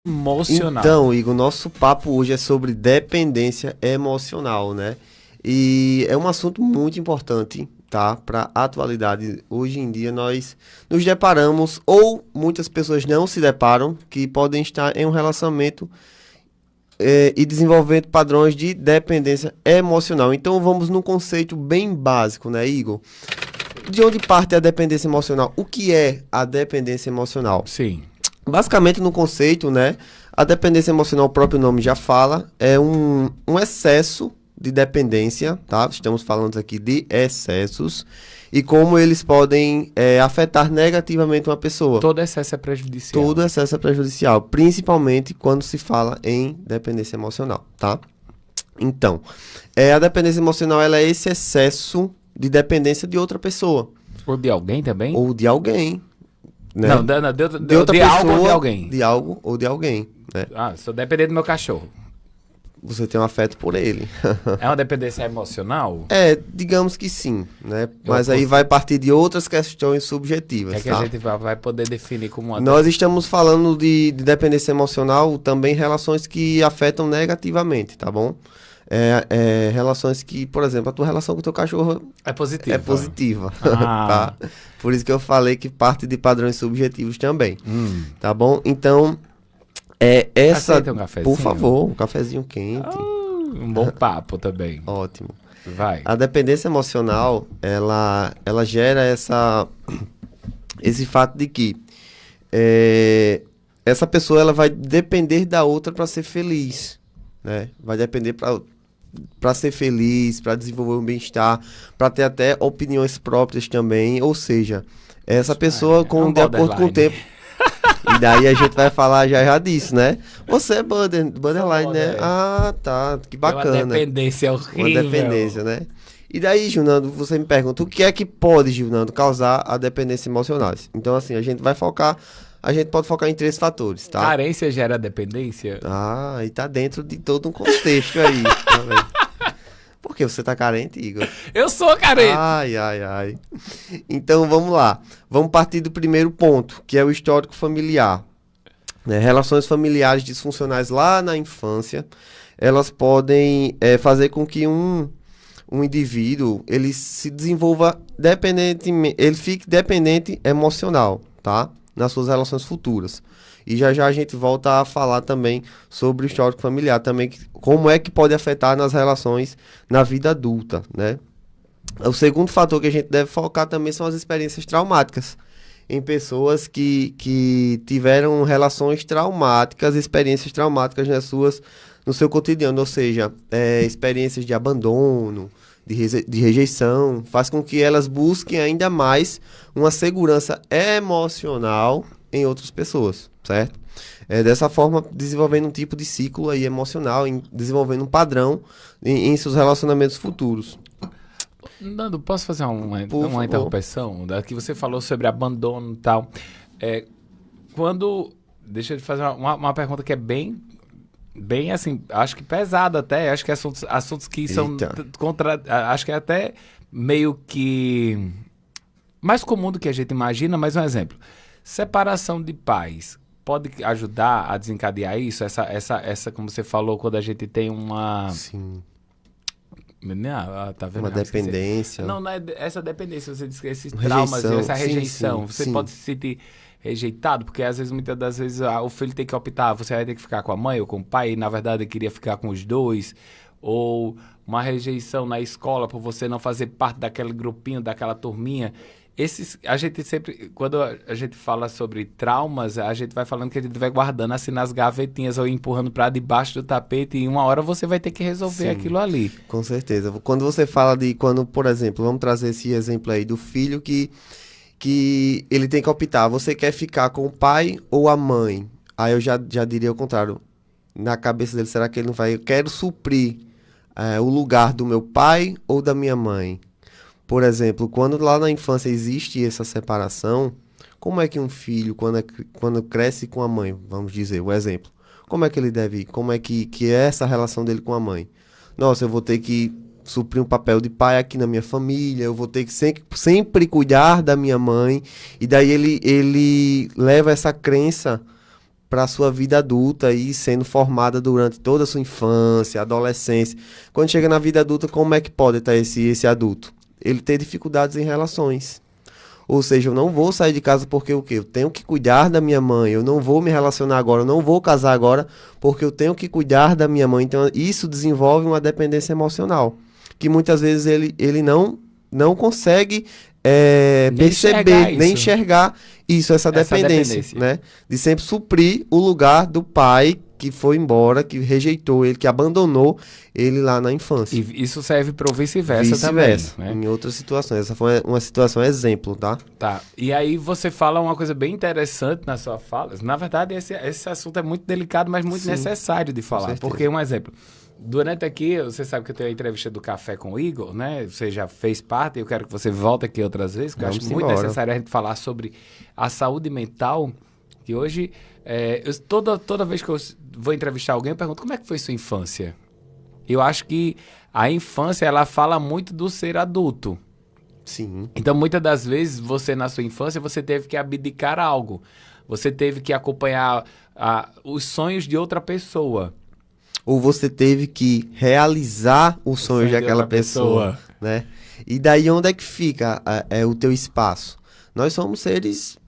Emocional. Então, Igor, nosso papo hoje é sobre dependência emocional, né? E é um assunto muito importante, tá? Para a atualidade. Hoje em dia nós nos deparamos, ou muitas pessoas não se deparam, que podem estar em um relacionamento e desenvolvendo padrões de dependência emocional. Então vamos num conceito bem básico, né, Igor? De onde parte a dependência emocional? O que é a dependência emocional? Sim. Basicamente, no conceito, né, a dependência emocional, o próprio nome já fala, é um excesso de dependência, tá? Estamos falando aqui de excessos e como eles podem afetar negativamente uma pessoa. Todo excesso é prejudicial. Todo excesso é prejudicial, principalmente quando se fala em dependência emocional, tá? Então, a dependência emocional, ela é esse excesso de dependência de outra pessoa. Ou de alguém também? Ou de alguém, né? Não, De outra de pessoa, algo ou de alguém. de algo ou de alguém, né? Ah, sou dependente do meu cachorro. Você tem um afeto por ele. É uma dependência emocional? Digamos que sim, né? Eu Mas aí posso- vai partir de outras questões É subjetivas, que a tá? gente vai poder definir como uma... Nós estamos falando de dependência emocional, também relações que afetam negativamente, tá bom? Relações que, por exemplo, a tua relação com o teu cachorro É positivo. é positiva, Ah. tá? Por isso que eu falei que parte de padrões subjetivos também, tá bom? Então, essa... Aceita um cafezinho? Por favor, um cafezinho quente, Um bom papo também. ótimo. Vai. A dependência emocional, ela gera esse fato de que essa pessoa ela vai depender da outra para ser feliz, né? Vai depender para ser feliz, para desenvolver um bem-estar, para ter até opiniões próprias também. Ou seja, essa pessoa, de acordo com o tempo. E daí a gente vai falar já disso, né? Você é borderline, né? Ah, tá. Que bacana. Uma dependência horrível. Uma dependência, né? E daí, Gilnando, você me pergunta, o que é que pode, Gilnando, causar a dependência emocional? Então, assim, a gente pode focar em 3 fatores, tá? Carência gera dependência? Ah, e tá dentro de todo um contexto aí. Tá vendo? Por que você tá carente, Igor? Eu sou carente. Ai, ai, ai. Então, vamos lá. Vamos partir do primeiro ponto, que é o histórico familiar. Né? Relações familiares disfuncionais lá na infância, elas podem fazer com que um indivíduo, ele se desenvolva ele fique dependente emocional, tá? Nas suas relações futuras. E já a gente volta a falar também sobre o histórico familiar, também como é que pode afetar nas relações na vida adulta, né? O segundo fator que a gente deve focar também são as experiências traumáticas. Em pessoas que tiveram relações traumáticas, experiências traumáticas no seu cotidiano, ou seja, experiências de abandono, de rejeição, faz com que elas busquem ainda mais uma segurança emocional em outras pessoas, certo? Dessa forma, desenvolvendo um tipo de ciclo aí emocional, desenvolvendo um padrão em seus relacionamentos futuros. Nando, posso fazer uma favor. interrupção? Da que você falou sobre abandono e tal. Deixa eu te fazer uma pergunta que é bem assim, acho que pesada até. Acho que assuntos que são Eita. acho que é até meio que mais comum do que a gente imagina, mas um exemplo. Separação de pais pode ajudar a desencadear isso? Essa, como você falou, quando a gente tem uma... Sim. Tá vendo? Uma dependência. Não é essa dependência, você diz que esses Rejeição, traumas, essa sim, rejeição, sim, você sim. pode se sentir rejeitado, porque às vezes, muitas das vezes, o filho tem que optar, você vai ter que ficar com a mãe ou com o pai, e na verdade ele queria ficar com os dois, ou uma rejeição na escola por você não fazer parte daquele grupinho, daquela turminha. A gente sempre, quando a gente fala sobre traumas, a gente vai falando que a gente vai guardando assim nas gavetinhas ou empurrando para debaixo do tapete e uma hora você vai ter que resolver Sim. aquilo ali. Com certeza. Quando você fala por exemplo, vamos trazer esse exemplo aí do filho que ele tem que optar, você quer ficar com o pai ou a mãe? Aí eu já diria o contrário. Na cabeça dele, será que ele não vai? Eu quero suprir o lugar do meu pai ou da minha mãe? Por exemplo, quando lá na infância existe essa separação, como é que um filho, quando cresce com a mãe, vamos dizer, o exemplo, como é que ele deve, como é que é essa relação dele com a mãe? Nossa, eu vou ter que suprir um papel de pai aqui na minha família, eu vou ter que sempre cuidar da minha mãe, e daí ele leva essa crença para a sua vida adulta e sendo formada durante toda a sua infância, adolescência. Quando chega na vida adulta, como é que pode estar esse adulto? Ele ter dificuldades em relações. Ou seja, eu não vou sair de casa porque o quê? Eu tenho que cuidar da minha mãe, eu não vou me relacionar agora, eu não vou casar agora porque eu tenho que cuidar da minha mãe. Então, isso desenvolve uma dependência emocional, que muitas vezes ele não consegue perceber, nem enxergar essa dependência, né? De sempre suprir o lugar do pai que foi embora, que rejeitou ele, que abandonou ele lá na infância. E isso serve para o vice-versa também, né? Em outras situações. Essa foi uma situação exemplo, tá? Tá. E aí você fala uma coisa bem interessante na sua fala. Na verdade, esse assunto é muito delicado, mas muito necessário de falar. Porque, um exemplo, durante aqui, você sabe que eu tenho a entrevista do Café com o Igor, né? Você já fez parte, eu quero que você volte aqui outras vezes, porque eu acho muito necessário a gente falar sobre a saúde mental, que hoje, toda vez que eu vou entrevistar alguém, eu pergunto, como é que foi sua infância? Eu acho que a infância, ela fala muito do ser adulto. Sim. Então, muitas das vezes, você, na sua infância, você teve que abdicar algo. Você teve que acompanhar os sonhos de outra pessoa. Ou você teve que realizar os sonhos daquela pessoa, né? E daí onde é que fica o teu espaço? Nós somos seres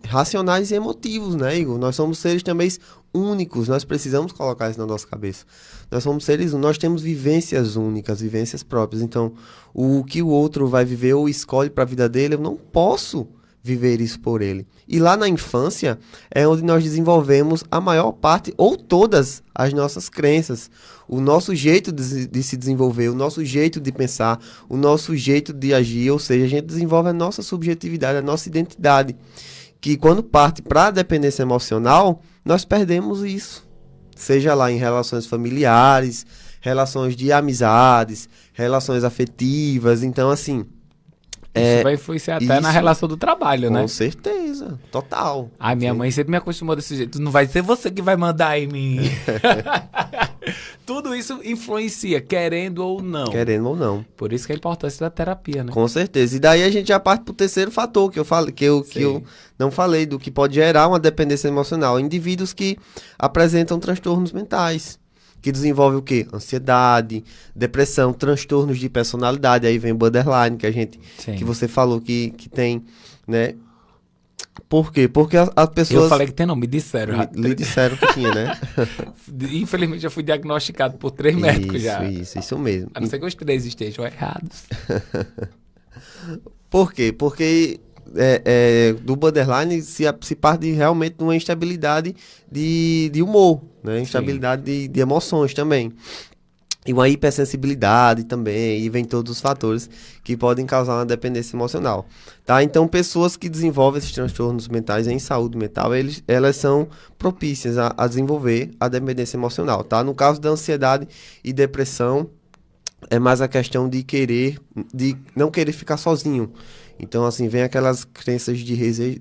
racionais e emotivos, né, Igor? Nós somos seres também únicos, nós precisamos colocar isso na nossa cabeça. Nós somos seres, nós temos vivências únicas, vivências próprias. Então, o que o outro vai viver ou escolhe para a vida dele, eu não posso viver isso por ele. E lá na infância é onde nós desenvolvemos a maior parte ou todas as nossas crenças, o nosso jeito de se desenvolver, o nosso jeito de pensar, o nosso jeito de agir, ou seja, a gente desenvolve a nossa subjetividade, a nossa identidade, que quando parte para a dependência emocional, nós perdemos isso, seja lá em relações familiares, relações de amizades, relações afetivas. Então, assim, isso vai influenciar até na relação do trabalho, né? Com certeza, total. A minha mãe sempre me acostumou desse jeito. Não vai ser você que vai mandar em mim. Tudo isso influencia, querendo ou não. Querendo ou não. Por isso que é a importância da terapia, né? Com certeza. E daí a gente já parte para o terceiro fator que eu não falei, do que pode gerar uma dependência emocional. Indivíduos que apresentam transtornos mentais, que desenvolve o quê? Ansiedade, depressão, transtornos de personalidade. Aí vem o borderline, que você falou que tem, né? Por quê? Porque as pessoas... Eu falei que tem, não, me disseram. Me disseram que tinha, né? Infelizmente, eu fui diagnosticado por 3 médicos já. Isso mesmo. A não ser que os 3 estejam errados. Por quê? Porque do borderline se parte realmente de uma instabilidade de humor, né? Instabilidade de emoções também. E uma hipersensibilidade também, e vem todos os fatores que podem causar uma dependência emocional, tá? Então, pessoas que desenvolvem esses transtornos mentais em saúde mental, elas são propícias a desenvolver a dependência emocional, tá? No caso da ansiedade e depressão, é mais a questão de não querer ficar sozinho. Então, assim, vem aquelas crenças de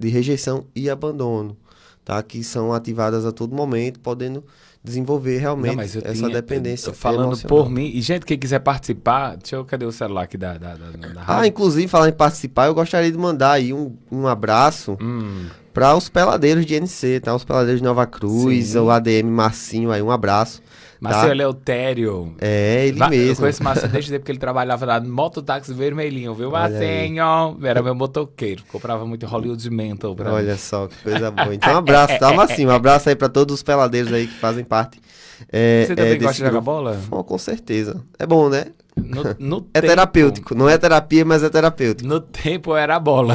rejeição e abandono, tá? Que são ativadas a todo momento, podendo desenvolver realmente essa dependência falando emocional. Por mim, e gente, quem quiser participar, cadê o celular aqui da rádio? Inclusive, falando em participar, eu gostaria de mandar aí um abraço para os peladeiros de NC, tá? Os peladeiros de Nova Cruz, o ADM Marcinho aí, um abraço. Marcelo Eleutério. Ele mesmo. Eu conheço o Marcelo desde porque ele trabalhava lá no mototáxi vermelhinho, viu, Marcinho? Era meu motoqueiro, comprava muito Hollywood Mental pra mim. Olha só, que coisa boa. Então, um abraço, tá, Marcinho? Um abraço aí pra todos os peladeiros aí que fazem parte. Você também gosta de jogar bola? Com certeza. É bom, né? No tempo, terapêutico. Não é terapia, mas é terapêutico. No tempo era a bola.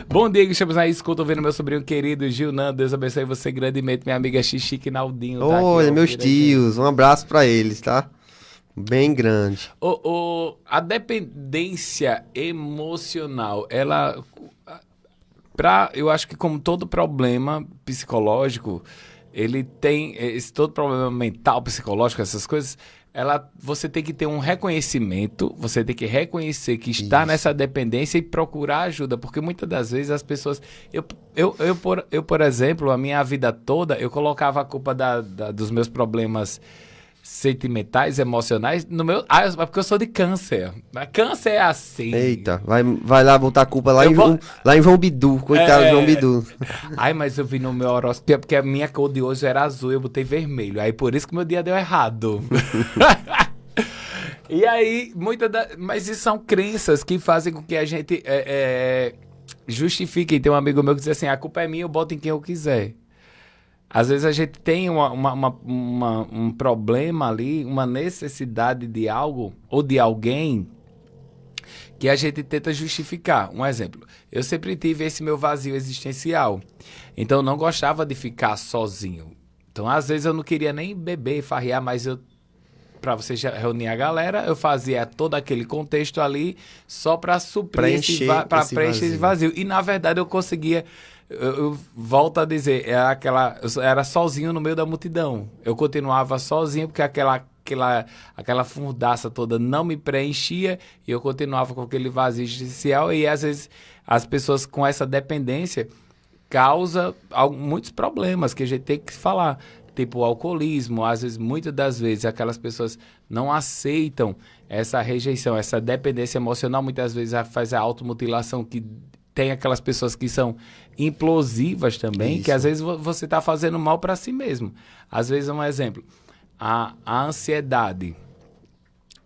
Bom dia, que estamos na escuta, ouvindo meu sobrinho querido Gil Nando. Deus abençoe você grandemente, minha amiga Xixique Naldinho. Tá Olha, meus tios, um abraço pra eles, tá? Bem grande. A dependência emocional, eu acho que como todo problema psicológico, ele tem todo problema mental, psicológico, essas coisas, você tem que ter um reconhecimento, você tem que reconhecer que está nessa dependência e procurar ajuda, porque muitas das vezes as pessoas... Eu, por exemplo, a minha vida toda, eu colocava a culpa dos meus problemas sentimentais, emocionais, no meu... Ah, é porque eu sou de câncer. Mas câncer é assim. Eita, vai lá botar a culpa lá em João Bidu, coitado de João Bidu. Ai, mas eu vi no meu horóscopo, porque a minha cor de hoje era azul, eu botei vermelho. Aí por isso que meu dia deu errado. E aí, mas isso são crenças que fazem com que a gente justifique. Tem um amigo meu que diz assim, a culpa é minha, eu boto em quem eu quiser. Às vezes a gente tem um problema ali, uma necessidade de algo ou de alguém que a gente tenta justificar. Um exemplo, eu sempre tive esse meu vazio existencial. Então eu não gostava de ficar sozinho. Então às vezes eu não queria nem beber, farrear, mas para você reunir a galera, eu fazia todo aquele contexto ali só para suprir preencher esse vazio. E na verdade eu conseguia... Eu volto a dizer, eu era sozinho no meio da multidão. Eu continuava sozinho porque aquela fundaça toda não me preenchia e eu continuava com aquele vazio existencial. E às vezes as pessoas com essa dependência causam muitos problemas que a gente tem que falar. Tipo o alcoolismo, às vezes, muitas das vezes, aquelas pessoas não aceitam essa rejeição, essa dependência emocional, muitas vezes faz a automutilação que... Tem aquelas pessoas que são implosivas também, que às vezes você está fazendo mal para si mesmo. Às vezes, um exemplo, a ansiedade,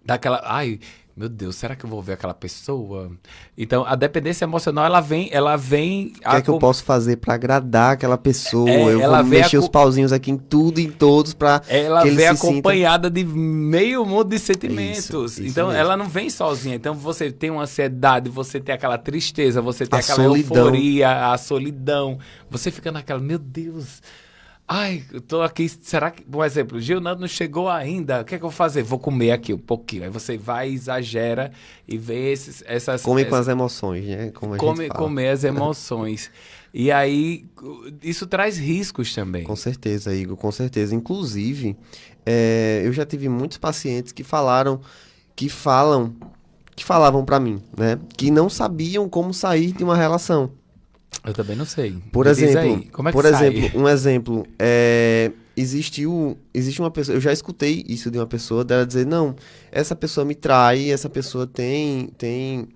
daquela, ai, meu Deus, será que eu vou ver aquela pessoa? Então, a dependência emocional, ela vem... O que é que eu posso fazer para agradar aquela pessoa? Eu vou mexer os pauzinhos aqui em tudo e em todos para que ele vem se acompanhada de meio mundo de sentimentos. Isso então, mesmo. ela não vem sozinha. Então, você tem uma ansiedade, você tem aquela tristeza, você tem A aquela solidão. euforia, a solidão. Você fica naquela, meu Deus... Ai, eu tô aqui, será que... Por exemplo, o Gilnando não chegou ainda, o que é que eu vou fazer? Vou comer aqui um pouquinho. Aí você vai, exagera e vê essas... Come com as emoções, né? Como a gente fala. Comer as emoções. E aí, isso traz riscos também. Com certeza, Igor, com certeza. Inclusive, eu já tive muitos pacientes que falavam para mim, né? Que não sabiam como sair de uma relação. Eu também não sei. Por Me diz exemplo, aí, como é que sai? um exemplo, existe uma pessoa, eu já escutei isso de uma pessoa, dela dizer, não, essa pessoa me trai, essa pessoa tem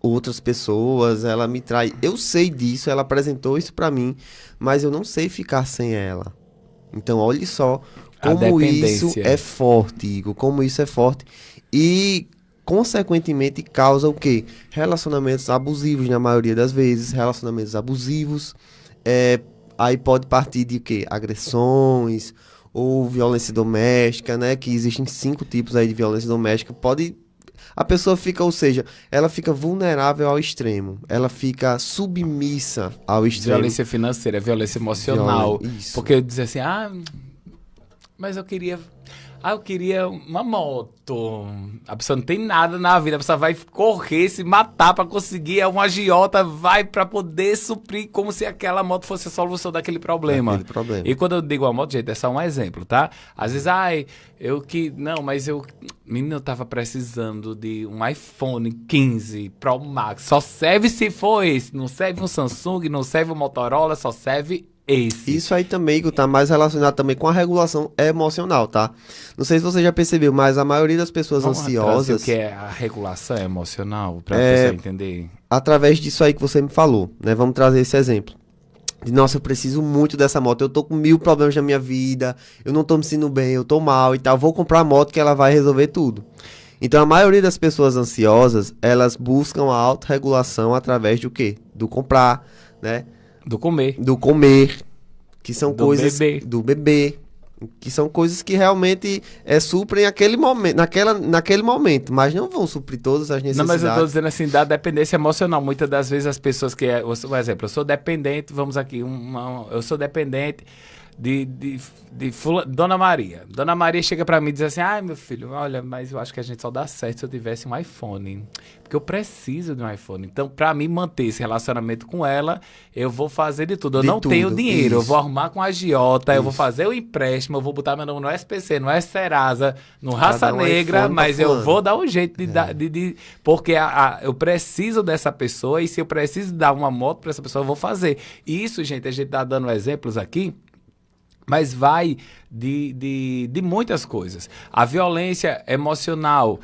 outras pessoas, ela me trai. Eu sei disso, ela apresentou isso pra mim, mas eu não sei ficar sem ela. Então, olha só como isso é forte, Igor, como isso é forte. E... consequentemente, causa o quê? Relacionamentos abusivos, na maioria das vezes. Relacionamentos abusivos. Aí pode partir de o quê? Agressões ou violência doméstica, né? Que existem 5 tipos aí de violência doméstica. A pessoa fica, ou seja, ela fica vulnerável ao extremo. Ela fica submissa ao extremo. Violência financeira, violência emocional. Isso. Porque eu dizia assim, mas eu queria uma moto. A pessoa não tem nada na vida. A pessoa vai correr, se matar pra conseguir. É uma agiota, vai pra poder suprir como se aquela moto fosse a solução daquele problema. E quando eu digo a moto, gente, é só um exemplo, tá? Às vezes, menino, eu tava precisando de um iPhone 15 Pro Max. Só serve se for esse. Não serve um Samsung, não serve um Motorola, só serve esse. Isso aí também, Igor, tá mais relacionado também com a regulação emocional, tá? Não sei se você já percebeu, mas a maioria das pessoas ansiosas... O que é a regulação emocional, pra pessoa entender? Através disso aí que você me falou, né? Vamos trazer esse exemplo. Nossa, eu preciso muito dessa moto, eu tô com 1000 problemas na minha vida, eu não tô me sentindo bem, eu tô mal e tal, vou comprar a moto que ela vai resolver tudo. Então, a maioria das pessoas ansiosas, elas buscam a autorregulação através do quê? Do comprar, né? Do comer. Do comer, que são coisas... Beber. Do beber. Que são coisas que realmente suprem aquele momento, naquele momento, mas não vão suprir todas as necessidades. Não, mas eu tô dizendo assim, da dependência emocional. Muitas das vezes as pessoas por exemplo, eu sou dependente, vamos aqui, eu sou dependente de Dona Maria. Dona Maria chega pra mim e diz assim, meu filho, olha, mas eu acho que a gente só dá certo se eu tivesse um iPhone. Porque eu preciso de um iPhone. Então, pra mim manter esse relacionamento com ela, eu vou fazer de tudo. Eu não tenho dinheiro, eu vou arrumar com a agiota, eu vou fazer o empréstimo, eu vou botar meu nome no SPC, no Serasa, no Raça Negra, mas eu vou dar um jeito de dar... porque eu preciso dessa pessoa e se eu preciso dar uma moto pra essa pessoa, eu vou fazer. E isso, gente, a gente tá dando exemplos aqui Mas vai de muitas coisas. A violência emocional.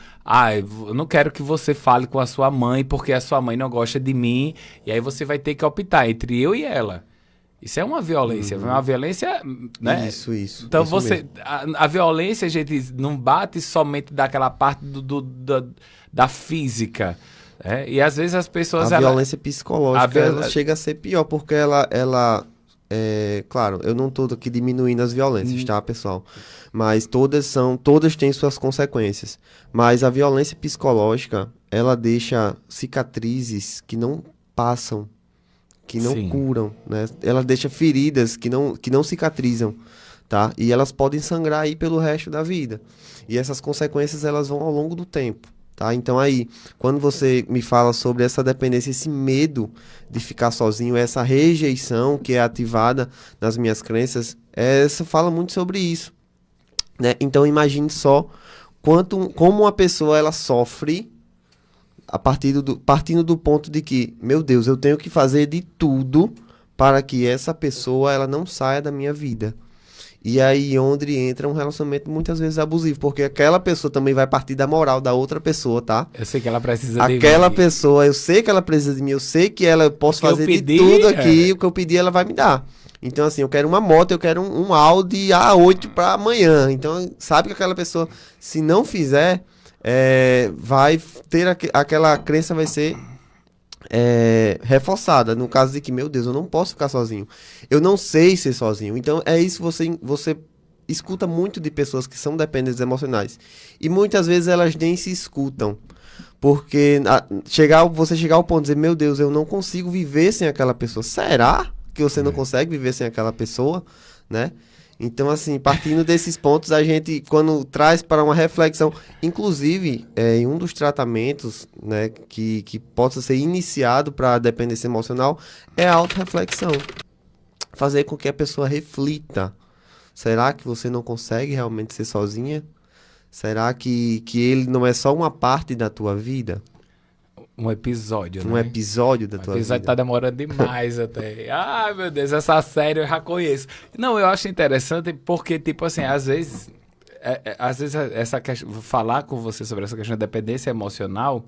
Eu não quero que você fale com a sua mãe porque a sua mãe não gosta de mim. E aí você vai ter que optar entre eu e ela. Isso é uma violência. Uma violência, né? Isso. Então isso você. mesmo. A violência, gente, não bate somente daquela parte da física. E às vezes as pessoas. A violência psicológica, a ela chega a ser pior, porque claro, eu não estou aqui diminuindo as violências, tá, pessoal? Mas todas têm suas consequências. Mas a violência psicológica, ela deixa cicatrizes que não passam, que não Sim. curam, né? Ela deixa feridas que não cicatrizam, tá? E elas podem sangrar aí pelo resto da vida. E essas consequências, elas vão ao longo do tempo. Tá? Então aí, quando você me fala sobre essa dependência, esse medo de ficar sozinho, essa rejeição que é ativada nas minhas crenças, essa fala muito sobre isso, né? Então imagine só como uma pessoa ela sofre partindo do ponto de que, meu Deus, eu tenho que fazer de tudo para que essa pessoa ela não saia da minha vida. E aí onde entra um relacionamento muitas vezes abusivo, porque aquela pessoa também vai partir da moral da outra pessoa, tá? Eu sei que ela precisa de Aquela mim. pessoa, eu sei que ela precisa de mim, eu sei que eu posso O que eu fazer pedi, de tudo aqui, o que eu pedir ela vai me dar. Então assim, eu quero uma moto, eu quero um Audi A8 para amanhã. Então sabe que aquela pessoa, se não fizer, vai ter aquela crença vai ser reforçada, no caso de que, meu Deus, eu não posso ficar sozinho. Eu não sei ser sozinho. Então, é isso que você escuta muito de pessoas que são dependentes emocionais. E muitas vezes elas nem se escutam. Porque você chegar ao ponto de dizer, meu Deus, eu não consigo viver sem aquela pessoa. Será que você não consegue viver sem aquela pessoa, né? Então, assim, partindo desses pontos, a gente, quando traz para uma reflexão, inclusive, em um dos tratamentos, né, que possa ser iniciado para a dependência emocional, é a autorreflexão. Fazer com que a pessoa reflita. Será que você não consegue realmente ser sozinha? Será que ele não é só uma parte da tua vida? Um episódio, Um né? episódio da O tua episódio vida? tá demorando demais até. Ai, meu Deus, essa série eu já conheço. Não, eu acho interessante porque, tipo assim, às vezes essa questão, vou falar com você sobre essa questão da dependência emocional,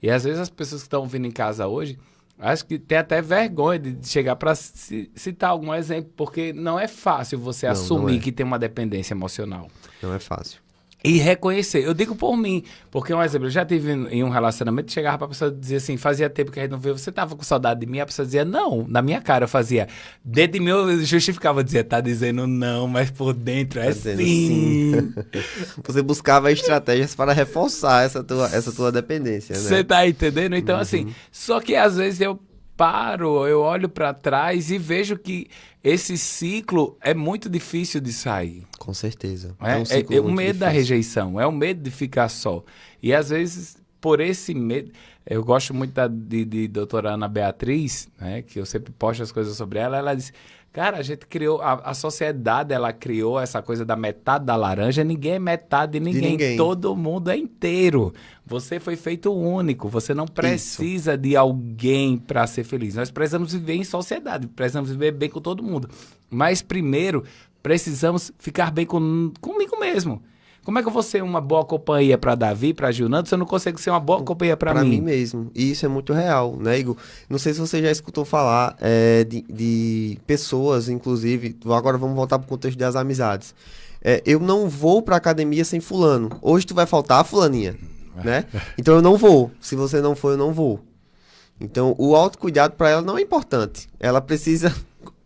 e às vezes as pessoas que estão vindo em casa hoje, acho que tem até vergonha de chegar para citar algum exemplo, porque não é fácil você Não assumir é. que tem uma dependência emocional. Não é fácil. E reconhecer. Eu digo por mim, porque, um exemplo, eu já tive em um relacionamento, chegava pra pessoa dizer assim, fazia tempo que a gente não viu, você tava com saudade de mim? A pessoa dizia, não, na minha cara eu fazia. Dentro de mim eu justificava, dizia, tá dizendo não, mas por dentro é Tá dizendo sim. Você buscava estratégias para reforçar essa tua dependência, né? Você tá entendendo? Então, assim, só que às vezes eu paro, eu olho pra trás e vejo que esse ciclo é muito difícil de sair. Com certeza. É, um ciclo o muito medo da difícil. rejeição, é o medo de ficar só. E às vezes, por esse medo, eu gosto muito de doutora Ana Beatriz, né, que eu sempre posto as coisas sobre ela, ela diz, cara, a gente criou, a sociedade, ela criou essa coisa da metade da laranja, ninguém é metade de ninguém, todo mundo é inteiro. Você foi feito único, você não precisa de alguém para ser feliz. Nós precisamos viver em sociedade, precisamos viver bem com todo mundo. Mas primeiro, precisamos ficar bem comigo mesmo. Como é que eu vou ser uma boa companhia para Davi, para Gilnando, se eu não consigo ser uma boa companhia para mim? Para mim mesmo. E isso é muito real, né, Igor? Não sei se você já escutou falar de pessoas, inclusive, agora vamos voltar para o contexto das amizades. Eu não vou para academia sem fulano. Hoje tu vai faltar, fulaninha, né? Então eu não vou. Se você não for, eu não vou. Então o autocuidado para ela não é importante. Ela precisa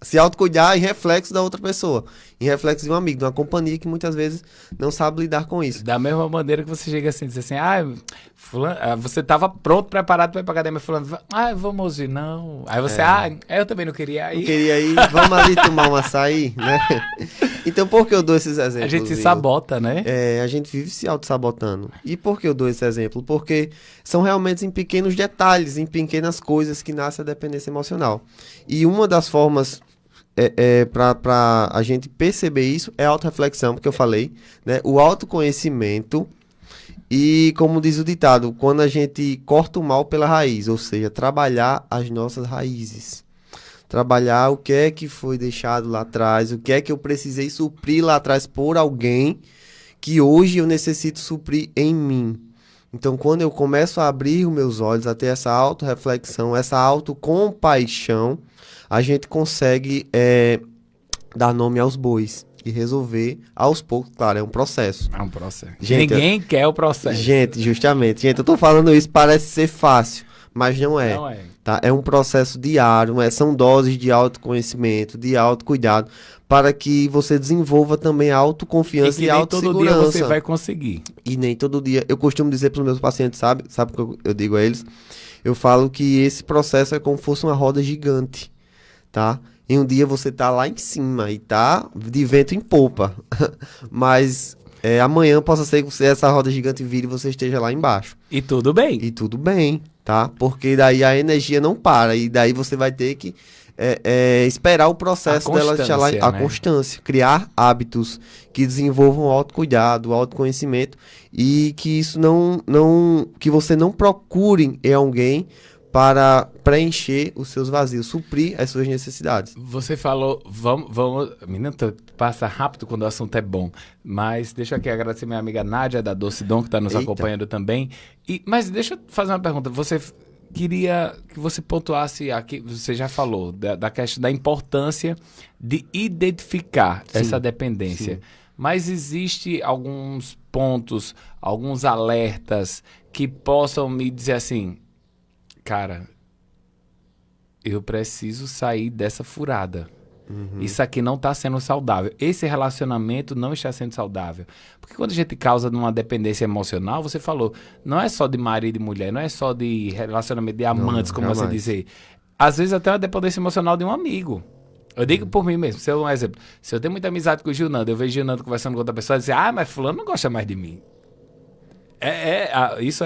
se autocuidar em reflexo da outra pessoa, em reflexo de um amigo, de uma companhia que muitas vezes não sabe lidar com isso. Da mesma maneira que você chega assim, diz assim, fulano, você estava pronto, preparado para ir pra academia, fulano, vamos ir, não. Aí você, eu também não queria ir. Não queria ir, vamos ali tomar um açaí, né? Então por que eu dou esses exemplos? A gente se sabota, né? A gente vive se auto-sabotando. E por que eu dou esse exemplo? Porque são realmente em pequenos detalhes, em pequenas coisas que nasce a dependência emocional. E uma das formas para a gente perceber isso é a autorreflexão, porque eu falei, né? O autoconhecimento e, como diz o ditado, quando a gente corta o mal pela raiz, ou seja, trabalhar as nossas raízes. trabalhar o que é que foi deixado lá atrás, o que é que eu precisei suprir lá atrás por alguém que hoje eu necessito suprir em mim. Então, quando eu começo a abrir os meus olhos, a ter essa autorreflexão, essa autocompaixão, a gente consegue dar nome aos bois e resolver aos poucos. Claro, é um processo. É um processo. Gente, Ninguém quer o processo. Gente, justamente. Gente, eu tô falando isso, parece ser fácil, mas não é. Não é. Tá? É um processo diário, são doses de autoconhecimento, de autocuidado, para que você desenvolva também a autoconfiança e a nem todo autossegurança. dia você vai conseguir. E nem todo dia. Eu costumo dizer para os meus pacientes, sabe o que eu digo a eles? Eu falo que esse processo é como se fosse uma roda gigante, tá? Em um dia você tá lá em cima e tá de vento em popa, mas amanhã possa ser que essa roda gigante vire e você esteja lá embaixo. E tudo bem. E tudo bem, tá? Porque daí a energia não para e daí você vai ter que esperar o processo dela chegar lá, a constância, criar hábitos que desenvolvam o autocuidado, o autoconhecimento e que isso que você não procure em alguém para preencher os seus vazios, suprir as suas necessidades. Você falou, vamos, menino, passa rápido quando o assunto é bom, mas deixa eu aqui agradecer minha amiga Nádia da Doce Dom que está nos acompanhando também. Mas deixa eu fazer uma pergunta, você queria que você pontuasse aqui, você já falou da questão da importância de identificar essa dependência, mas existe alguns pontos, alguns alertas que possam me dizer assim, cara, eu preciso sair dessa furada. Isso aqui não está sendo saudável. Esse relacionamento não está sendo saudável. Porque quando a gente causa uma dependência emocional, você falou, não é só de marido e mulher, não é só de relacionamento de amantes, como você dizer. Às vezes até uma dependência emocional de um amigo. Eu digo por mim mesmo, se eu, um exemplo, se eu tenho muita amizade com o Gilnando, eu vejo o Gilnando conversando com outra pessoa e dizer, mas fulano não gosta mais de mim. Isso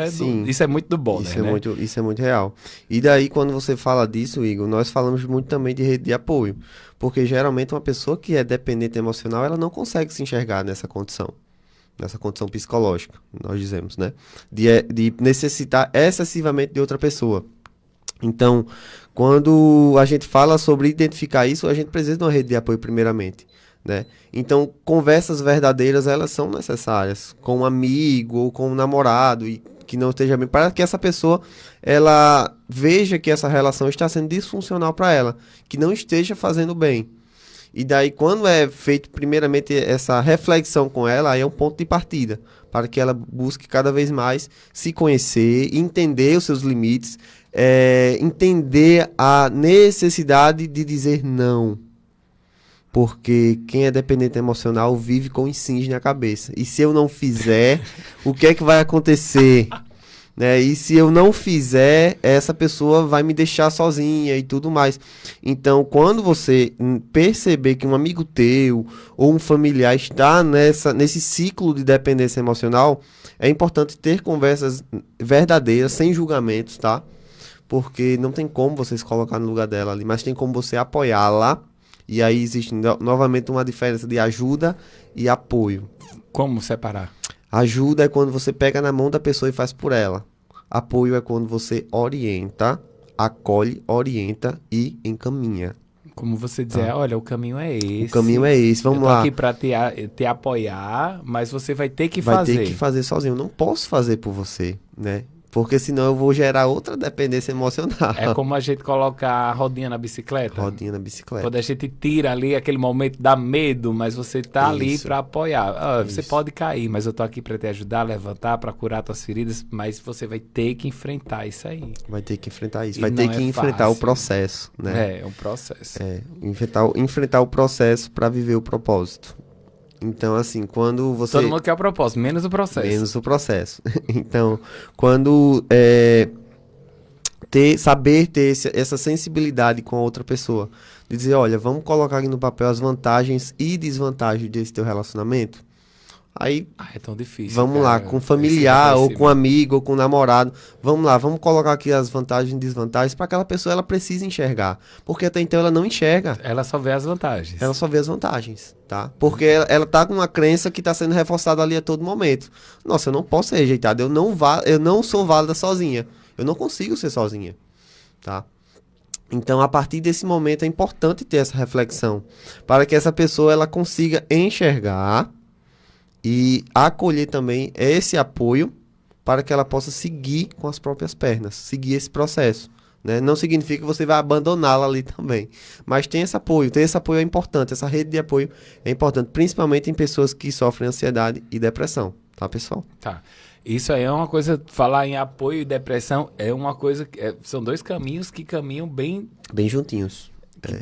é muito do bom, isso né? Isso é muito real. E daí, quando você fala disso, Igor, nós falamos muito também de rede de apoio. Porque geralmente uma pessoa que é dependente emocional, ela não consegue se enxergar nessa condição psicológica, nós dizemos, né? De necessitar excessivamente de outra pessoa. Então, quando a gente fala sobre identificar isso, a gente precisa de uma rede de apoio primeiramente. Né? Então, conversas verdadeiras, elas são necessárias com um amigo ou com um namorado e que não esteja bem, para que essa pessoa ela veja que essa relação está sendo disfuncional para ela, que não esteja fazendo bem. E daí, quando é feito primeiramente essa reflexão com ela, aí é um ponto de partida, para que ela busque cada vez mais se conhecer, entender os seus limites, entender a necessidade de dizer não. Porque quem é dependente emocional vive com insins na cabeça. E se eu não fizer, o que é que vai acontecer? Né? E se eu não fizer, essa pessoa vai me deixar sozinha e tudo mais. Então, quando você perceber que um amigo teu ou um familiar está nesse ciclo de dependência emocional, é importante ter conversas verdadeiras, sem julgamentos, tá? Porque não tem como você se colocar no lugar dela ali, mas tem como você apoiá-la. E aí existe novamente uma diferença de ajuda e apoio. Como separar? Ajuda é quando você pega na mão da pessoa e faz por ela. Apoio é quando você orienta, acolhe, orienta e encaminha. Como você dizer, olha, o caminho é esse. O caminho é esse, vamos lá. Eu tô aqui pra te apoiar, mas você vai ter que fazer. Vai ter que fazer sozinho. Eu não posso fazer por você, né? Porque senão eu vou gerar outra dependência emocional. É como a gente colocar a rodinha na bicicleta. Rodinha na bicicleta. Quando a gente tira ali, aquele momento dá medo, mas você tá ali para apoiar. Você pode cair, mas eu tô aqui para te ajudar a levantar, para curar tuas feridas, mas você vai ter que enfrentar isso aí. Vai ter que enfrentar isso. Vai ter que enfrentar o processo, né? É um processo. Enfrentar o processo para viver o propósito. Então, assim, quando você... Todo mundo quer o propósito, menos o processo. Menos o processo. Então, quando saber ter essa sensibilidade com a outra pessoa, de dizer, olha, vamos colocar aqui no papel as vantagens e desvantagens desse teu relacionamento. Aí, é tão difícil. Vamos lá, com familiar, ou com amigo, ou com namorado. Vamos lá, vamos colocar aqui as vantagens e desvantagens para aquela pessoa, ela precisa enxergar. Porque até então ela não enxerga. Ela só vê as vantagens. Ela só vê as vantagens, tá? Porque ela tá com uma crença que tá sendo reforçada ali a todo momento. Nossa, eu não posso ser rejeitada, eu não sou válida sozinha. Eu não consigo ser sozinha, tá? Então, a partir desse momento, é importante ter essa reflexão, para que essa pessoa ela consiga enxergar e acolher também esse apoio para que ela possa seguir com as próprias pernas, seguir esse processo. Né? Não significa que você vai abandoná-la ali também, mas tem esse apoio é importante, essa rede de apoio é importante, principalmente em pessoas que sofrem ansiedade e depressão, tá, pessoal? Tá. Isso aí é uma coisa, falar em apoio e depressão é uma coisa, são dois caminhos que caminham bem juntinhos.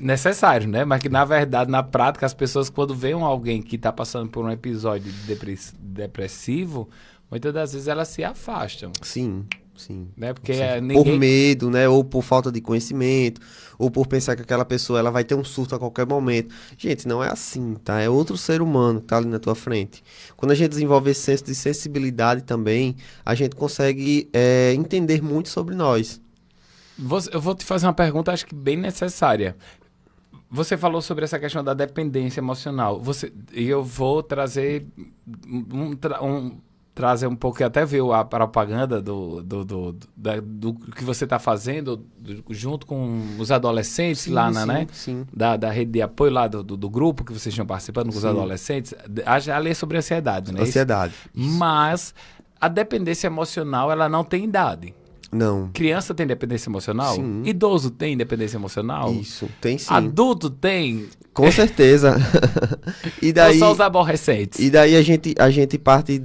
necessários, né? Mas que, na verdade, na prática, as pessoas, quando veem alguém que está passando por um episódio depressivo, muitas das vezes elas se afastam. Sim. Sim. Né? Porque Por medo, né? Ou por falta de conhecimento, ou por pensar que aquela pessoa ela vai ter um surto a qualquer momento. Gente, não é assim, tá? É outro ser humano que tá ali na tua frente. Quando a gente desenvolve esse senso de sensibilidade também, a gente consegue entender muito sobre nós. Eu vou te fazer uma pergunta, acho que bem necessária. Você falou sobre essa questão da dependência emocional. E eu vou trazer trazer um pouco, até viu a propaganda do que você está fazendo junto com os adolescentes, sim, lá na, né? Sim. Da rede de apoio lá do grupo que vocês estão participando com os adolescentes. A lei sobre ansiedade, né? Ansiedade. Mas a dependência emocional, ela não tem idade. Não. Criança tem dependência emocional? Sim. Idoso tem dependência emocional? Isso, tem sim. Adulto tem? Com certeza. E daí, ou só os aborrecentes? E daí a gente parte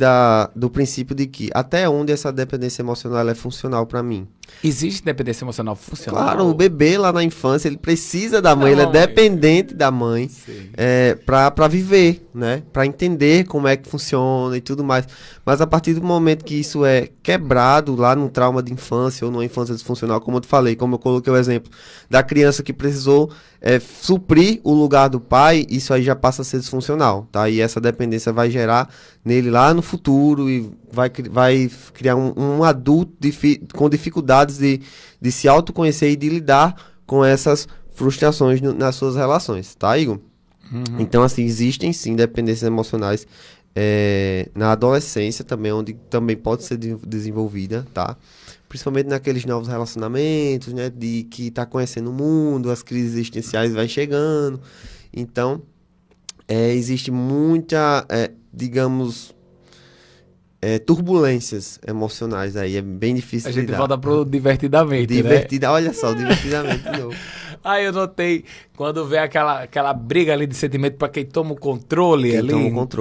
do princípio de que até onde essa dependência emocional é funcional para mim. Existe dependência emocional funcional? Claro, o bebê lá na infância, ele precisa da mãe, ele é dependente da mãe para viver, né? Para entender como é que funciona e tudo mais. Mas a partir do momento que isso é quebrado lá num trauma de infância ou numa infância disfuncional, como eu te falei, como eu coloquei o exemplo da criança que precisou suprir o lugar do pai, isso aí já passa a ser disfuncional, tá? E essa dependência vai gerar nele lá no futuro e vai criar um adulto com dificuldades de se autoconhecer e de lidar com essas frustrações nas suas relações, tá, Igor? Uhum. Então, assim, existem sim dependências emocionais na adolescência também, onde também pode ser desenvolvida, tá? Principalmente naqueles novos relacionamentos, né? De que tá conhecendo o mundo, as crises existenciais vai chegando. Então, existe muita, digamos, turbulências emocionais aí. É bem difícil de lidar. A gente volta pro divertidamente, né? Olha só, divertidamente de novo. Aí eu notei, quando vê aquela briga ali de sentimento para quem toma o controle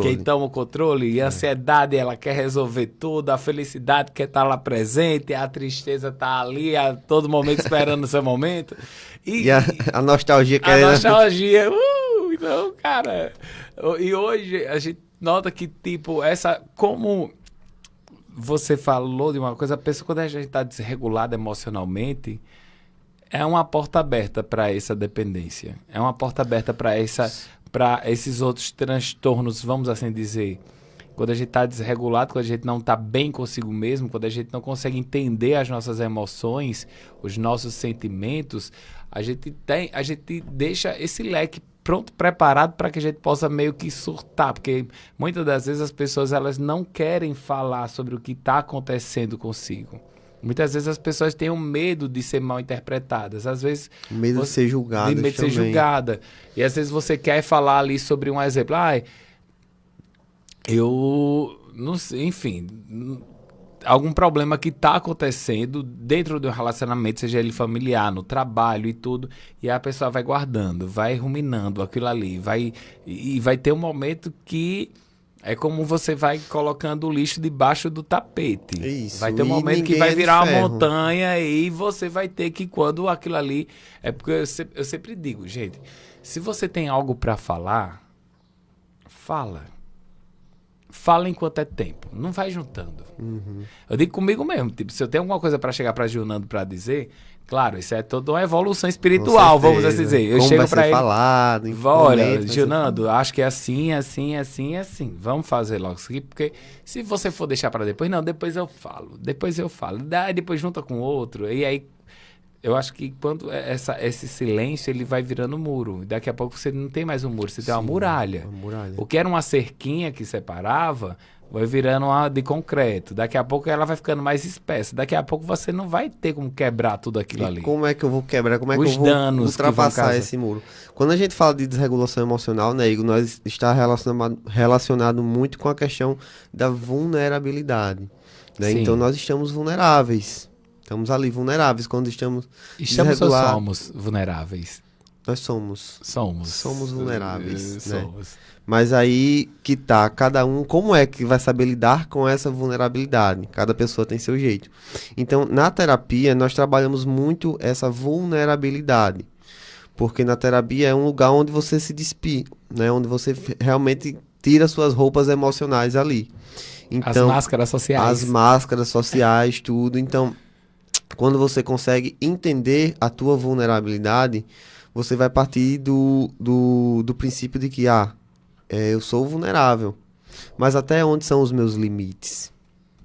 Quem toma o controle. E a ansiedade, ela quer resolver tudo, a felicidade quer estar lá presente, a tristeza tá ali a todo momento esperando o seu momento. E a nostalgia querendo... A nostalgia, então, cara... E hoje a gente nota que, tipo, como você falou de uma coisa, a pessoa, quando a gente está desregulada emocionalmente... É uma porta aberta para essa dependência. É uma porta aberta para esses outros transtornos, vamos assim dizer. Quando a gente está desregulado, quando a gente não está bem consigo mesmo, quando a gente não consegue entender as nossas emoções, os nossos sentimentos, a gente deixa esse leque pronto, preparado para que a gente possa meio que surtar. Porque muitas das vezes as pessoas elas não querem falar sobre o que está acontecendo consigo. Muitas vezes as pessoas têm um medo de ser mal interpretadas. Às vezes... Medo de ser julgada. De medo de ser julgada. E às vezes você quer falar ali sobre um exemplo. Eu não sei, enfim... Algum problema que está acontecendo dentro do relacionamento, seja ele familiar, no trabalho e tudo, e a pessoa vai guardando, vai ruminando aquilo ali. Vai ter um momento que... É como você vai colocando o lixo debaixo do tapete. Isso. Vai ter um momento que vai virar uma montanha e você vai ter que, quando aquilo ali... É porque eu sempre digo, gente, se você tem algo para falar, fala. Fala enquanto é tempo. Não vai juntando. Uhum. Eu digo comigo mesmo. Tipo, se eu tenho alguma coisa para chegar para Gilnando para dizer... Claro, isso é toda uma evolução espiritual, vamos assim dizer. Eu como chego para ele... falado, olha, Gilnando, acho que é assim, assim, assim, assim. Vamos fazer logo isso aqui, porque se você for deixar para depois, não, depois eu falo. Daí depois junta com outro. E aí, eu acho que quando esse silêncio, ele vai virando muro. Daqui a pouco você não tem mais um muro, você tem uma muralha. Uma muralha. O que era uma cerquinha que separava, vai virando uma de concreto. Daqui a pouco ela vai ficando mais espessa. Daqui a pouco você não vai ter como quebrar tudo aquilo ali. Como é que eu vou quebrar? Como é que Os eu vou danos que vão ultrapassar causar. esse muro? Quando a gente fala de desregulação emocional, né, Igor, nós está relacionado muito com a questão da vulnerabilidade, né? Sim. Então nós estamos vulneráveis. Estamos ali vulneráveis quando estamos Estamos ou desregulados. somos vulneráveis? Nós somos. Somos. Somos vulneráveis, né? Somos. Mas aí que tá, cada um, como é que vai saber lidar com essa vulnerabilidade? Cada pessoa tem seu jeito. Então, na terapia, nós trabalhamos muito essa vulnerabilidade. Porque na terapia é um lugar onde você se despir, né? Onde você realmente tira suas roupas emocionais ali. As máscaras sociais. As máscaras sociais, tudo. Então, quando você consegue entender a tua vulnerabilidade, você vai partir do princípio de que, eu sou vulnerável. Mas até onde são os meus limites?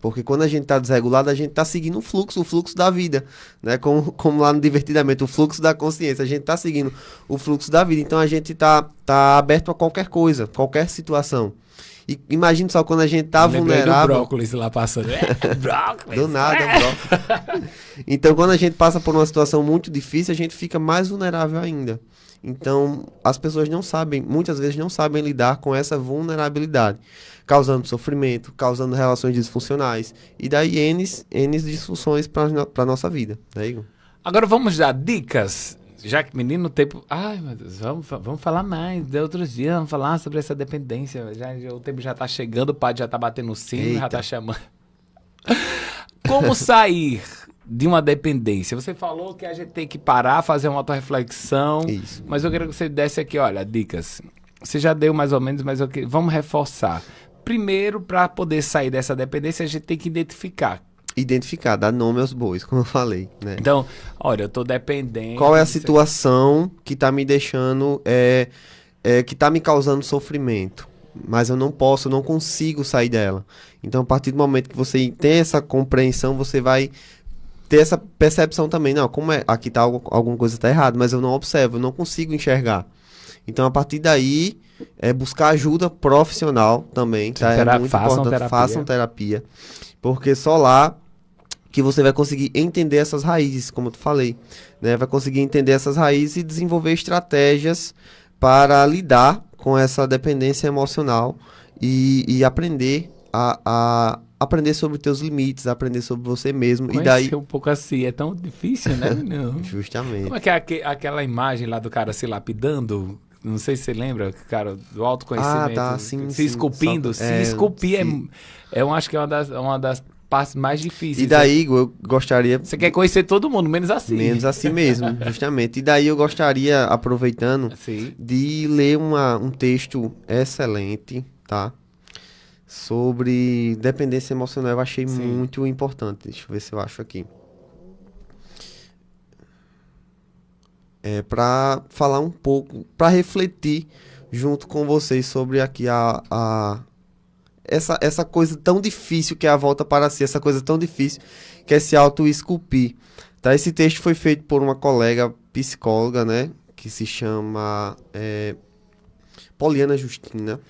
Porque quando a gente está desregulado, a gente está seguindo o fluxo da vida, né? Como lá no Divertidamente, o fluxo da consciência. A gente está seguindo o fluxo da vida. Então a gente tá aberto a qualquer coisa, qualquer situação. E imagine só quando a gente tá vulnerável. Do brócolis lá passando. Brócolis. Do nada, brócolis. Então, quando a gente passa por uma situação muito difícil, a gente fica mais vulnerável ainda. Então, as pessoas não sabem, muitas vezes não sabem lidar com essa vulnerabilidade, causando sofrimento, causando relações disfuncionais. E daí, N disfunções para a nossa vida, né, Igor? Agora vamos dar dicas. Já que menino, o tempo... Ai, meu Deus, vamos falar mais. De outros dias, vamos falar sobre essa dependência. O tempo já tá chegando, o padre já tá batendo o sino, já tá chamando. Como sair de uma dependência? Você falou que a gente tem que parar, fazer uma autorreflexão. Isso. Mas eu queria que você desse aqui, olha, dicas. Você já deu mais ou menos, mas vamos reforçar. Primeiro, para poder sair dessa dependência, a gente tem que identificar, dar nome aos bois, como eu falei, né? Então, olha, eu tô dependente. Qual é a situação que tá me deixando, que tá me causando sofrimento? Mas eu não consigo sair dela. Então, a partir do momento que você tem essa compreensão, você vai ter essa percepção também. Não, aqui tá alguma coisa tá errada, mas eu não observo, eu não consigo enxergar. Então, a partir daí, buscar ajuda profissional também, tá? É muito importante. Façam terapia. Porque só lá que você vai conseguir entender essas raízes, como eu falei, né? Vai conseguir entender essas raízes e desenvolver estratégias para lidar com essa dependência emocional e aprender aprender sobre teus limites, aprender sobre você mesmo. Conhecer e daí um pouco assim, é tão difícil, né? Não. Justamente. Como é que é aquela imagem lá do cara se lapidando? Não sei se você lembra, cara, do autoconhecimento. Tá, sim, se esculpindo. Se esculpir eu acho que é uma das partes mais difíceis. E daí, Igor, eu gostaria... Você quer conhecer todo mundo, menos assim. Menos assim mesmo, justamente. E daí eu gostaria, aproveitando, de ler um texto excelente, tá? Sobre dependência emocional. Eu achei muito importante. Deixa eu ver se eu acho aqui. Para falar um pouco, para refletir junto com vocês sobre aqui essa coisa tão difícil que é a volta para si, essa coisa tão difícil que é se auto-esculpir. Tá? Esse texto foi feito por uma colega psicóloga, né, que se chama Poliana Justina,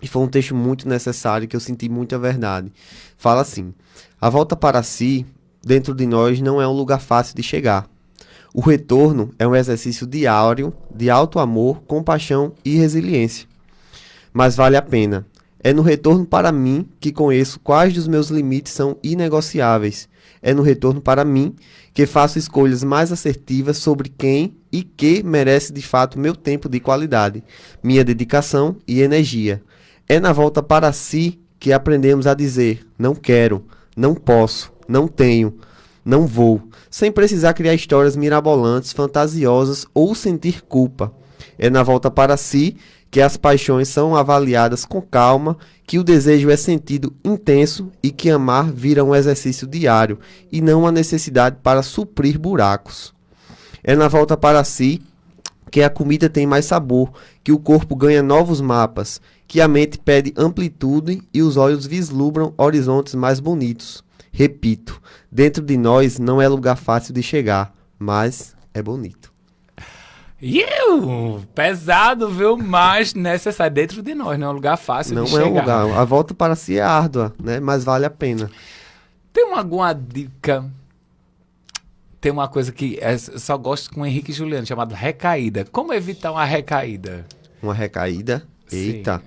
e foi um texto muito necessário, que eu senti muita verdade. Fala assim: a volta para si, dentro de nós, não é um lugar fácil de chegar. O retorno é um exercício diário de alto amor, compaixão e resiliência. Mas vale a pena. É no retorno para mim que conheço quais dos meus limites são inegociáveis. É no retorno para mim que faço escolhas mais assertivas sobre quem e que merece de fato meu tempo de qualidade, minha dedicação e energia. É na volta para si que aprendemos a dizer: não quero, não posso, não tenho, não vou, sem precisar criar histórias mirabolantes, fantasiosas ou sentir culpa. É na volta para si que as paixões são avaliadas com calma, que o desejo é sentido intenso e que amar vira um exercício diário e não uma necessidade para suprir buracos. É na volta para si que a comida tem mais sabor, que o corpo ganha novos mapas, que a mente pede amplitude e os olhos vislumbram horizontes mais bonitos. Repito, dentro de nós não é lugar fácil de chegar, mas é bonito. Pesado, viu? Mas necessário dentro de nós, não é um lugar fácil Não de é um chegar. lugar. A volta para si é árdua, né? Mas vale a pena. Tem alguma dica? Tem uma coisa que eu só gosto com o Henrique e Juliano, chamado recaída. Como evitar uma recaída? Uma recaída. Eita. Sim.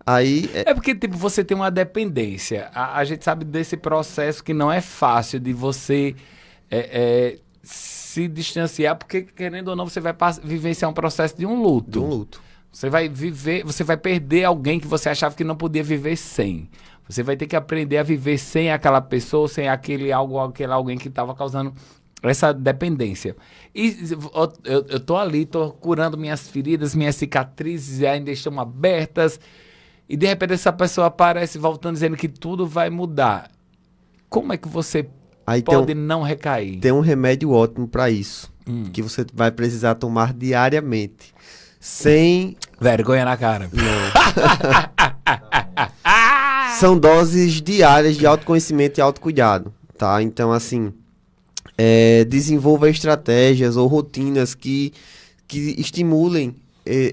Aí, É porque, tipo, você tem uma dependência. A gente sabe desse processo que não é fácil de você se distanciar, porque, querendo ou não, você vai vivenciar um processo de um luto. de um luto. Você vai viver, você vai perder alguém que você achava que não podia viver sem. Você vai ter que aprender a viver sem aquela pessoa, sem aquele alguém que estava causando essa dependência. E eu tô ali, tô curando minhas feridas, minhas cicatrizes ainda estão abertas. E de repente essa pessoa aparece voltando dizendo que tudo vai mudar. Como é que você Aí pode não recair? tem um remédio ótimo para isso. Que você vai precisar tomar diariamente. Sem. Vergonha na cara. São doses diárias de autoconhecimento e autocuidado. Tá? Então, assim. Desenvolva estratégias ou rotinas que estimulem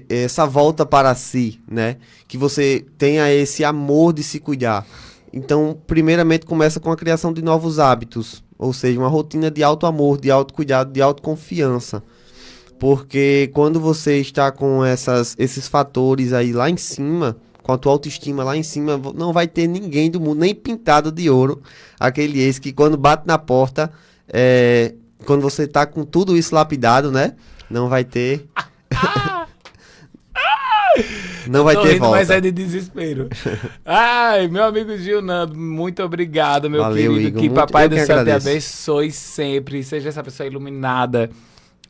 essa volta para si, né? Que você tenha esse amor de se cuidar. Então, primeiramente, começa com a criação de novos hábitos, ou seja, uma rotina de autoamor, de autocuidado, de autoconfiança. Porque quando você está com esses fatores aí lá em cima, com a tua autoestima lá em cima, não vai ter ninguém do mundo, nem pintado de ouro, aquele ex que quando bate na porta, quando você tá com tudo isso lapidado, né? Não vai ter... Não vai ter volta. Mas é de desespero. Ai, meu amigo Gil Nando, muito obrigado, meu Valeu, querido. Igor. Que Papai do que Céu te agradeço. abençoe sempre. Seja essa pessoa iluminada,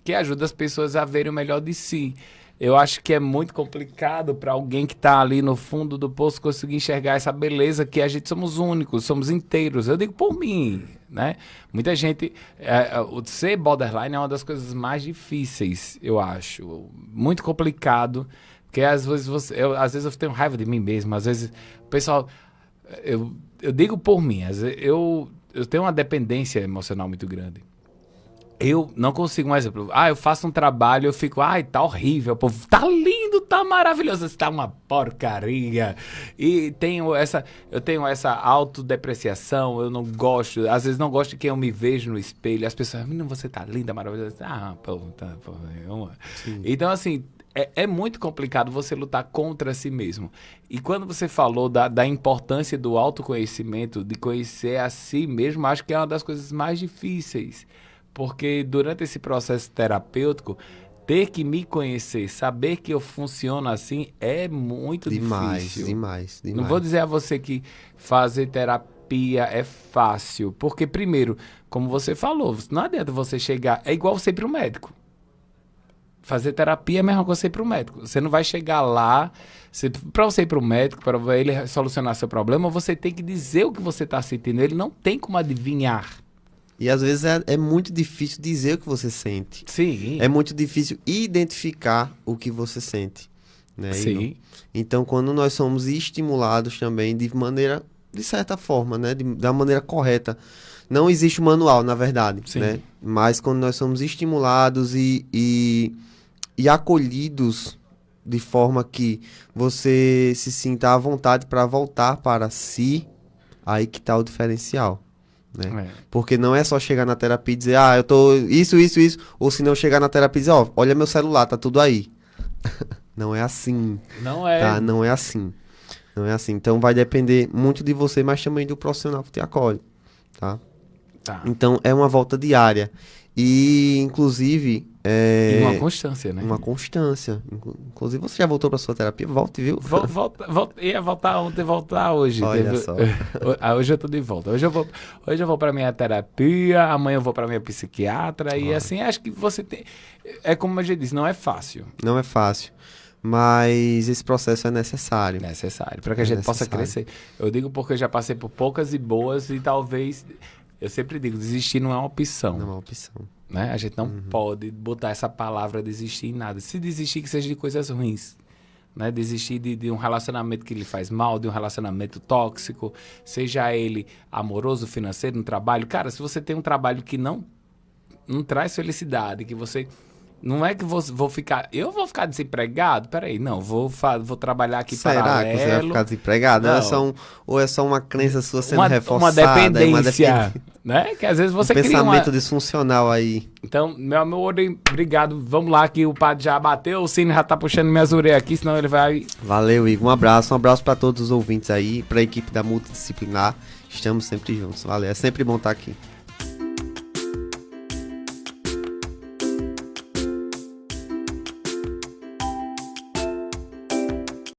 que ajuda as pessoas a verem o melhor de si. Eu acho que é muito complicado para alguém que está ali no fundo do poço conseguir enxergar essa beleza que a gente somos únicos, somos inteiros. Eu digo por mim, né? Muita gente... ser borderline é uma das coisas mais difíceis, eu acho. Muito complicado. Porque às vezes às vezes eu tenho raiva de mim mesmo. Às vezes o pessoal... Eu digo por mim. Eu tenho uma dependência emocional muito grande. Eu não consigo, um exemplo. Eu faço um trabalho, eu fico, tá horrível, povo, tá lindo, tá maravilhoso, tá uma porcaria. E eu tenho essa autodepreciação, eu não gosto, às vezes não gosto de quem eu me vejo no espelho. As pessoas, menino, você tá linda, maravilhosa. Então, assim, é muito complicado você lutar contra si mesmo. E quando você falou da importância do autoconhecimento, de conhecer a si mesmo, acho que é uma das coisas mais difíceis. Porque durante esse processo terapêutico, ter que me conhecer, saber que eu funciono assim, é muito difícil. Demais. Não vou dizer a você que fazer terapia é fácil. Porque, primeiro, como você falou, não adianta você chegar... É igual você ir para o médico. Fazer terapia é a mesma coisa você ir para o médico. Você não vai chegar lá... Para você ir para o médico, para ele solucionar seu problema, você tem que dizer o que você está sentindo. Ele não tem como adivinhar. E às vezes é muito difícil dizer o que você sente. Sim. É muito difícil identificar o que você sente. Né, Sim. Igor? Então, quando nós somos estimulados também de certa forma, né, da maneira correta. Não existe um manual, na verdade. Sim. Né? Mas quando nós somos estimulados e acolhidos de forma que você se sinta à vontade para voltar para si, aí que está o diferencial. Né? Porque não é só chegar na terapia e dizer, eu tô isso, ou se não chegar na terapia e dizer, olha meu celular, tá tudo aí. Não é assim. Não é. Tá? Não é assim. Não é assim. Então vai depender muito de você, mas também do profissional que te acolhe. Tá? Então é uma volta diária. E, inclusive... E uma constância, né? Uma constância. Inclusive, você já voltou para sua terapia? Volte, viu? Ia voltar ontem, voltar hoje. Olha só. Hoje eu tô de volta. Hoje eu vou para minha terapia, amanhã eu vou para minha psiquiatra. E assim, acho que você tem... É como a gente disse, não é fácil. Não é fácil. Mas esse processo é necessário. Necessário, para que a gente possa crescer. Eu digo porque eu já passei por poucas e boas e talvez... Eu sempre digo, desistir não é uma opção. Não é uma opção. Né? A gente não pode botar essa palavra desistir em nada. Se desistir, que seja de coisas ruins. Né? Desistir de um relacionamento que lhe faz mal, de um relacionamento tóxico, seja ele amoroso, financeiro, no trabalho. Cara, se você tem um trabalho que não traz felicidade, que você Não é que vou ficar... Eu vou ficar desempregado? Peraí, não. Vou trabalhar aqui Será paralelo. que você vai ficar desempregado? Não. Ou é só uma crença sua sendo Uma reforçada? dependência, né? Que às vezes você cria pensamento disfuncional aí. Então, meu amor, obrigado. Vamos lá que o padre já bateu, o Cine já tá puxando minhas orelhas aqui, senão ele vai... Valeu, Igor. Um abraço para todos os ouvintes aí, para a equipe da Multidisciplinar. Estamos sempre juntos. Valeu. É sempre bom estar aqui.